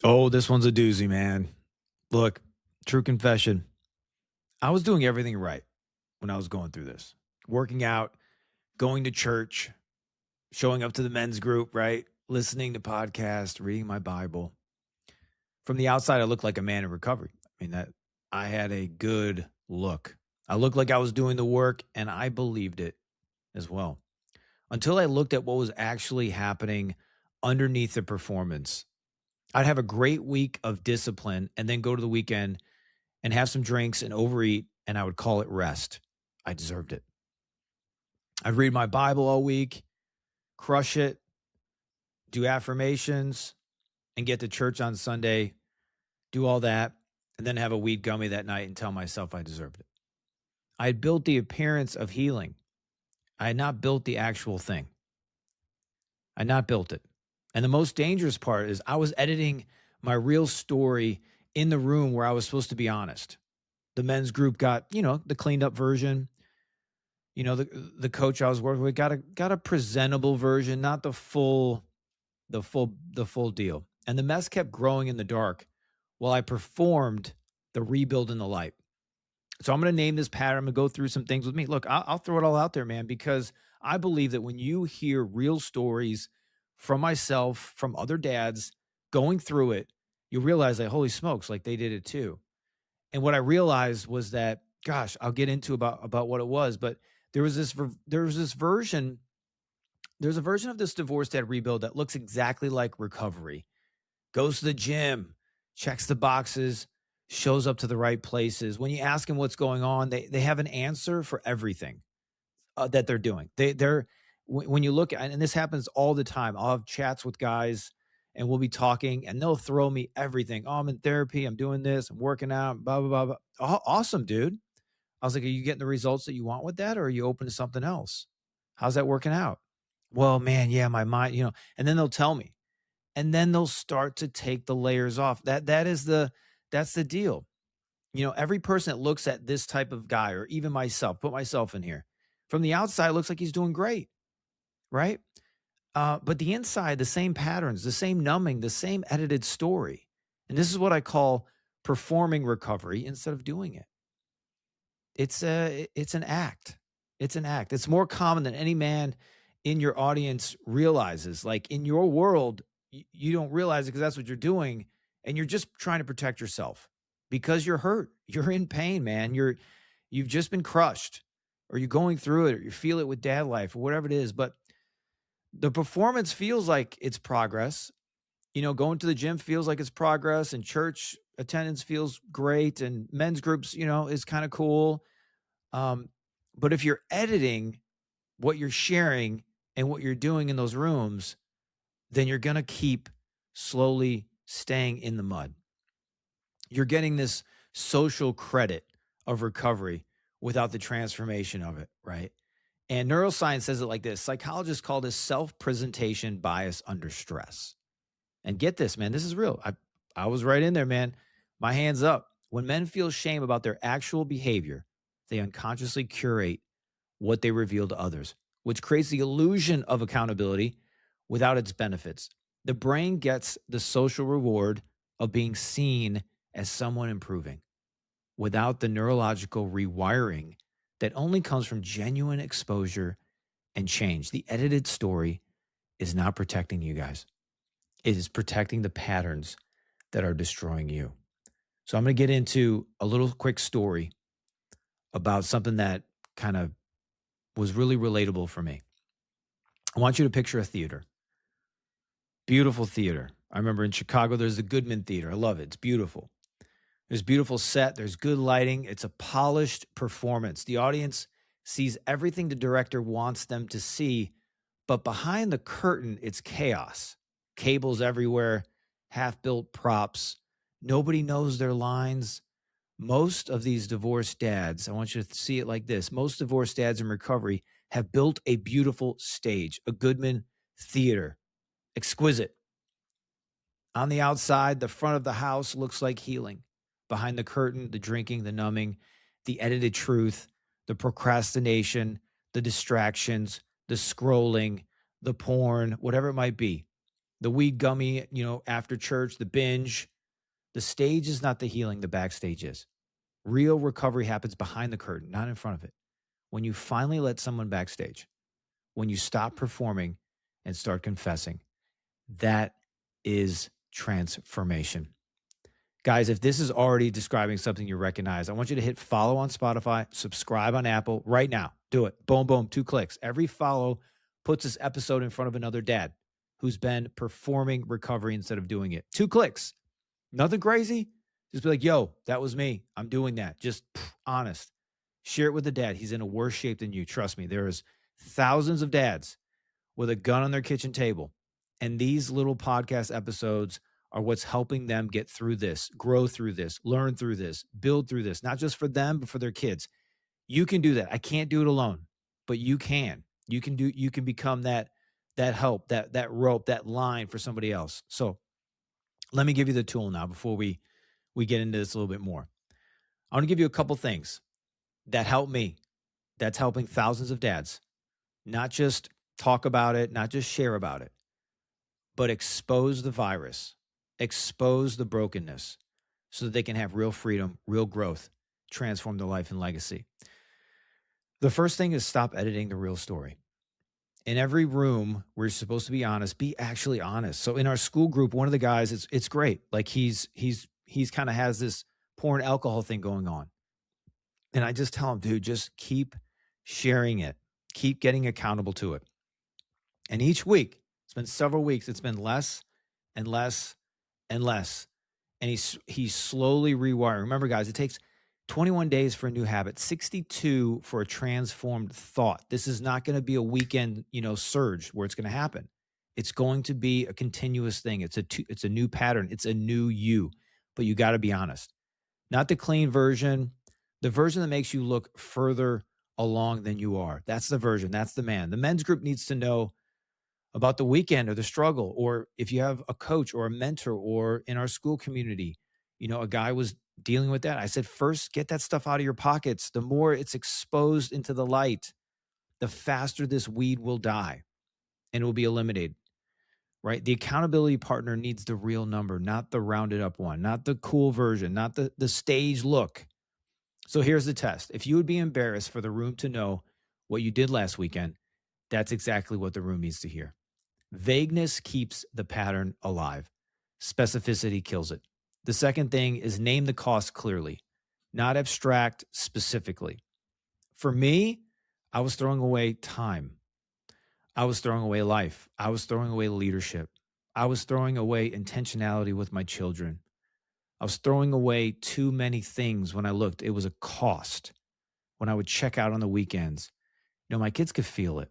Oh, this one's a doozy, man. Look, true confession. I was doing everything right when I was going through this. Working out, going to church, showing up to the men's group, right? Listening to podcasts, reading my Bible. From the outside, I looked like a man in recovery. I mean, that I had a good look. I looked like I was doing the work and I believed it as well. Until I looked at what was actually happening underneath the performance. I'd have a great week of discipline and then go to the weekend and have some drinks and overeat, and I would call it rest. I deserved it. I'd read my Bible all week, crush it, do affirmations, and get to church on Sunday, do all that, and then have a weed gummy that night and tell myself I deserved it. I had built the appearance of healing. I had not built the actual thing. I had not built it. And the most dangerous part is I was editing my real story in the room where I was supposed to be honest. The men's group got, the cleaned up version. The coach I was working with got a presentable version, not the full deal. And the mess kept growing in the dark while I performed the rebuild in the light. So I'm going to name this pattern. I'm going to go through some things with me. Look, I'll throw it all out there, man, because I believe that when you hear real stories from myself, from other dads going through it, you realize like, holy smokes, like they did it too. And what I realized was that, gosh, I'll get into about what it was, but there was this version. There's a version of this divorced dad rebuild that looks exactly like recovery. Goes to the gym, checks the boxes, shows up to the right places. When you ask them what's going on, they have an answer for everything that they're doing. When you look at, and this happens all the time. I'll have chats with guys and we'll be talking and they'll throw me everything. Oh, I'm in therapy. I'm doing this. I'm working out, blah, blah, blah, blah. Awesome, dude. I was like, are you getting the results that you want with that? Or are you open to something else? How's that working out? Well, man, yeah, my mind, and then they'll tell me, and then they'll start to take the layers off. That's the deal. Every person that looks at this type of guy, or even myself, put myself in here, from the outside, it looks like he's doing great, right? But the inside, the same patterns, the same numbing, the same edited story. And this is what I call performing recovery instead of doing it. It's an act. It's an act. It's more common than any man in your audience realizes. Like in your world, you don't realize it because that's what you're doing, and you're just trying to protect yourself because you're hurt. You're in pain, man. You've just been crushed, or you're going through it, or you feel it with dad life, or whatever it is. But the performance feels like it's progress. Going to the gym feels like it's progress, and church attendance feels great, and men's groups, is kind of cool. Um, but if you're editing what you're sharing and what you're doing in those rooms, then you're going to keep slowly staying in the mud. You're getting this social credit of recovery without the transformation of it, right? And neuroscience says it like this. Psychologists call this self-presentation bias under stress. And get this, man, this is real. I was right in there, man. My hands up. When men feel shame about their actual behavior, they unconsciously curate what they reveal to others, which creates the illusion of accountability without its benefits. The brain gets the social reward of being seen as someone improving without the neurological rewiring that only comes from genuine exposure and change. The edited story is not protecting you guys. It is protecting the patterns that are destroying you. So I'm going to get into a little quick story about something that kind of was really relatable for me. I want you to picture a theater. Beautiful theater. I remember in Chicago, there's the Goodman Theater. I love it. It's beautiful. There's beautiful set. There's good lighting. It's a polished performance. The audience sees everything the director wants them to see, but behind the curtain, it's chaos. Cables everywhere, half-built props. Nobody knows their lines. Most of these divorced dads, I want you to see it like this. Most divorced dads in recovery have built a beautiful stage, a Goodman Theater. Exquisite. On the outside, the front of the house looks like healing. Behind the curtain, the drinking, the numbing, the edited truth, the procrastination, the distractions, the scrolling, the porn, whatever it might be. the weed gummy, after church, the binge. The stage is not the healing, the backstage is. Real recovery happens behind the curtain, not in front of it. When you finally let someone backstage, when you stop performing and start confessing, that is transformation. Guys, if this is already describing something you recognize, I want you to hit follow on Spotify, subscribe on Apple right now. Do it. Boom, boom, 2 clicks. Every follow puts this episode in front of another dad who's been performing recovery instead of doing it. 2 clicks. Nothing crazy. Just be like, yo, that was me. I'm doing that. Just honest. Share it with the dad. He's in a worse shape than you. Trust me. There's thousands of dads with a gun on their kitchen table. And these little podcast episodes are what's helping them get through this, grow through this, learn through this, build through this, not just for them, but for their kids. You can do that. I can't do it alone, but you can. You can become that help, that rope, that line for somebody else. So let me give you the tool now before we get into this a little bit more. I want to give you a couple things that help me, that's helping thousands of dads, not just talk about it, not just share about it, but expose the virus, expose the brokenness so that they can have real freedom, real growth, transform their life and legacy. The first thing is stop editing the real story. In every room where you're supposed to be honest, be actually honest. So in our school group, one of the guys, it's great. Like he's kind of has this porn alcohol thing going on. And I just tell him, dude, just keep sharing it. Keep getting accountable to it. And each week, it's been several weeks, it's been less and less and less. And he's slowly rewiring. Remember, guys, it takes 21 days for a new habit, 62 for a transformed thought. This is not going to be a weekend, surge where it's going to happen. It's going to be a continuous thing. It's a new pattern. It's a new you, but you got to be honest. Not the clean version, the version that makes you look further along than you are. That's the version. That's the man. The men's group needs to know about the weekend or the struggle, or if you have a coach or a mentor, or in our school community, a guy was dealing with that. I said, first, get that stuff out of your pockets. The more it's exposed into the light, the faster this weed will die and it will be eliminated, right? The accountability partner needs the real number, not the rounded up one, not the cool version, not the stage look. So here's the test. If you would be embarrassed for the room to know what you did last weekend, that's exactly what the room needs to hear. Vagueness keeps the pattern alive. Specificity kills it. The second thing is name the cost clearly, not abstract specifically. For me, I was throwing away time. I was throwing away life. I was throwing away leadership. I was throwing away intentionality with my children. I was throwing away too many things when I looked. It was a cost. When I would check out on the weekends, my kids could feel it.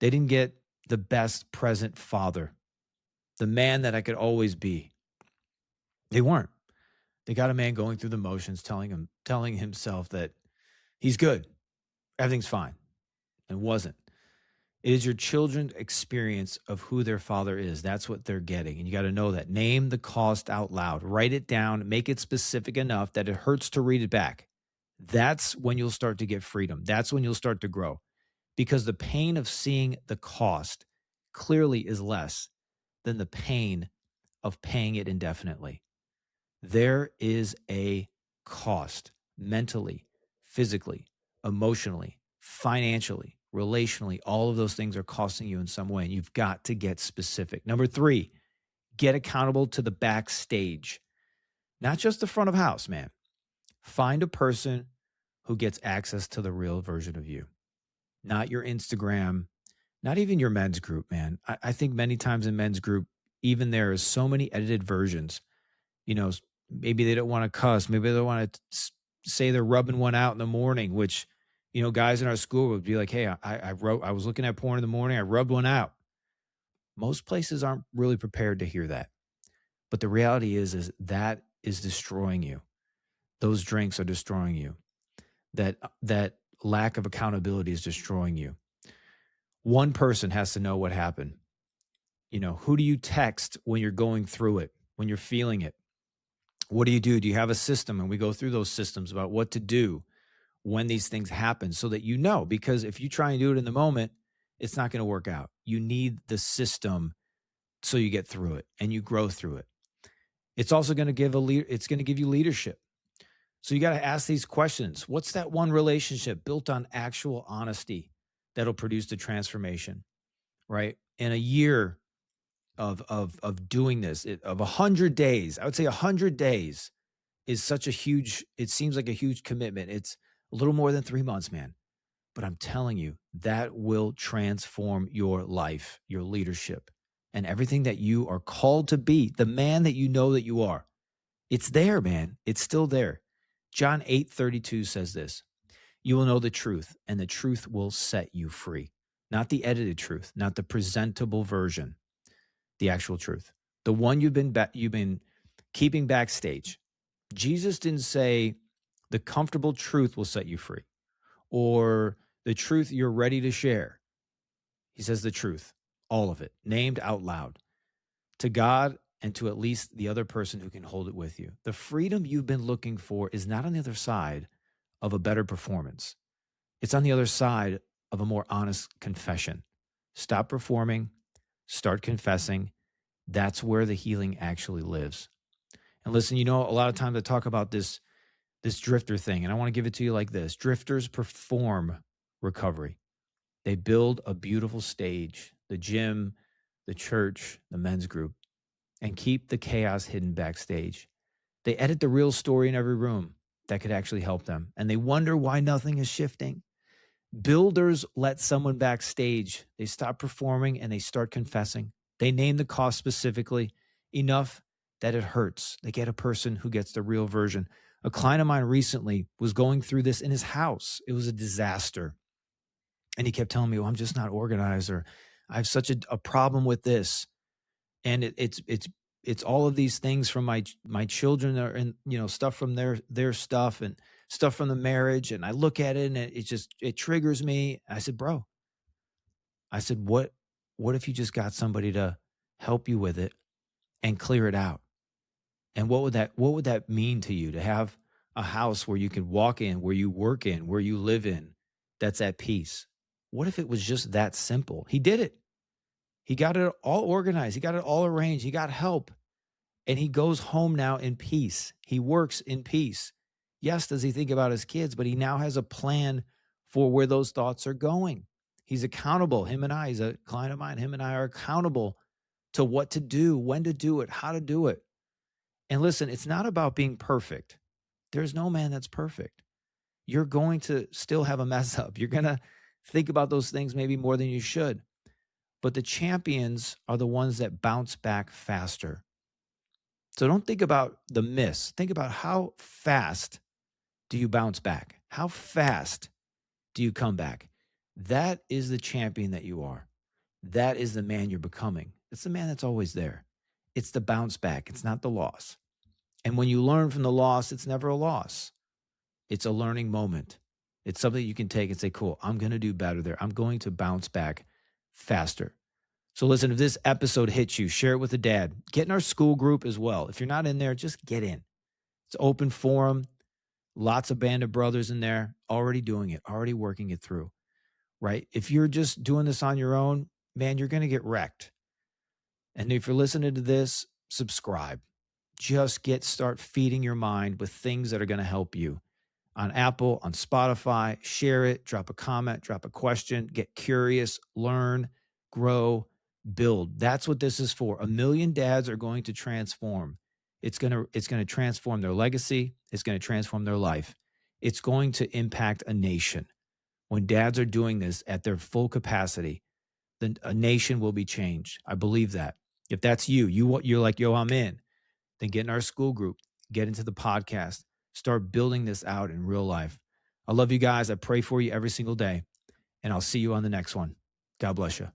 They didn't get the best present father, the man that I could always be. They weren't. They got a man going through the motions, telling himself that he's good, everything's fine, and wasn't. It is your children's experience of who their father is. That's what they're getting. And you got to know that. Name the cost out loud. Write it down. Make it specific enough that it hurts to read it back. That's when you'll start to get freedom. That's when you'll start to grow. Because the pain of seeing the cost clearly is less than the pain of paying it indefinitely. There is a cost mentally, physically, emotionally, financially, relationally. All of those things are costing you in some way, and you've got to get specific. Number 3, get accountable to the backstage, not just the front of house, man. Find a person who gets access to the real version of you, not your Instagram, not even your men's group, man. I think many times in men's group, even there is so many edited versions. Maybe they don't want to cuss. Maybe they don't want to say they're rubbing one out in the morning, which, guys in our school would be like, hey, I was looking at porn in the morning. I rubbed one out. Most places aren't really prepared to hear that. But the reality is that is destroying you. Those drinks are destroying you. That lack of accountability is destroying you. One person has to know what happened. Who do you text when you're going through it, when you're feeling it? What do? Do you have a system? And we go through those systems about what to do when these things happen so that because if you try and do it in the moment, it's not going to work out. You need the system so you get through it and you grow through it. It's also going to give it's going to give you leadership. So you got to ask these questions. What's that one relationship built on actual honesty that'll produce the transformation, right? In a year of doing this, of 100 days, I would say 100 days is such a huge, it seems like a huge commitment. It's a little more than 3 months, man. But I'm telling you, that will transform your life, your leadership, and everything that you are called to be, the man that you know that you are. It's there, man. It's still there. John 8:32 says this: you will know the truth, and the truth will set you free. Not the edited truth, not the presentable version, the actual truth. The one you've been keeping backstage. Jesus didn't say the comfortable truth will set you free or the truth you're ready to share. He says the truth, all of it, named out loud to God and to at least the other person who can hold it with you. The freedom you've been looking for is not on the other side of a better performance. It's on the other side of a more honest confession. Stop performing, start confessing. That's where the healing actually lives. And listen, a lot of times I talk about this drifter thing, and I want to give it to you like this. Drifters perform recovery. They build a beautiful stage, the gym, the church, the men's group, and keep the chaos hidden backstage. They edit the real story in every room that could actually help them, and they wonder why nothing is shifting. Builders let someone backstage. They stop performing and they start confessing. They name the cost specifically enough that it hurts. They get a person who gets the real version. A client of mine recently was going through this in his house. It was a disaster. And he kept telling me, well, I'm just not organized, or I have such a problem with this. And it's all of these things from my children and stuff from their stuff and stuff from the marriage. And I look at it and it triggers me. I said, bro, what if you just got somebody to help you with it and clear it out? And what would that mean to you to have a house where you can walk in, where you work in, where you live in, that's at peace? What if it was just that simple? He did it. He got it all organized. He got it all arranged. He got help. And he goes home now in peace. He works in peace. Yes, does he think about his kids, but he now has a plan for where those thoughts are going. He's accountable. He's a client of mine. Him and I are accountable to what to do, when to do it, how to do it. And listen, it's not about being perfect. There's no man that's perfect. You're going to still have a mess up. You're going to think about those things maybe more than you should. But the champions are the ones that bounce back faster. So don't think about the miss. Think about how fast do you bounce back? How fast do you come back? That is the champion that you are. That is the man you're becoming. It's the man that's always there. It's the bounce back. It's not the loss. And when you learn from the loss, it's never a loss. It's a learning moment. It's something you can take and say, cool, I'm going to do better there. I'm going to bounce back faster. So listen, if this episode hits you, share it with a dad. Get in our school group as well. If you're not in there, just get in. It's open forum. Lots of band of brothers in there already doing it, already working it through, right? If you're just doing this on your own, man, you're going to get wrecked. And if you're listening to this, subscribe. Just start feeding your mind with things that are going to help you. On Apple, on Spotify, share it, drop a comment, drop a question, get curious, learn, grow, build. That's what this is for. 1 million dads are going to transform. It's going to transform their legacy. It's going to transform their life. It's going to impact a nation. When dads are doing this at their full capacity, then a nation will be changed. I believe that. If that's you're like, yo, I'm in. Then get in our school group, get into the podcast, start building this out in real life. I love you guys. I pray for you every single day, and I'll see you on the next one. God bless you.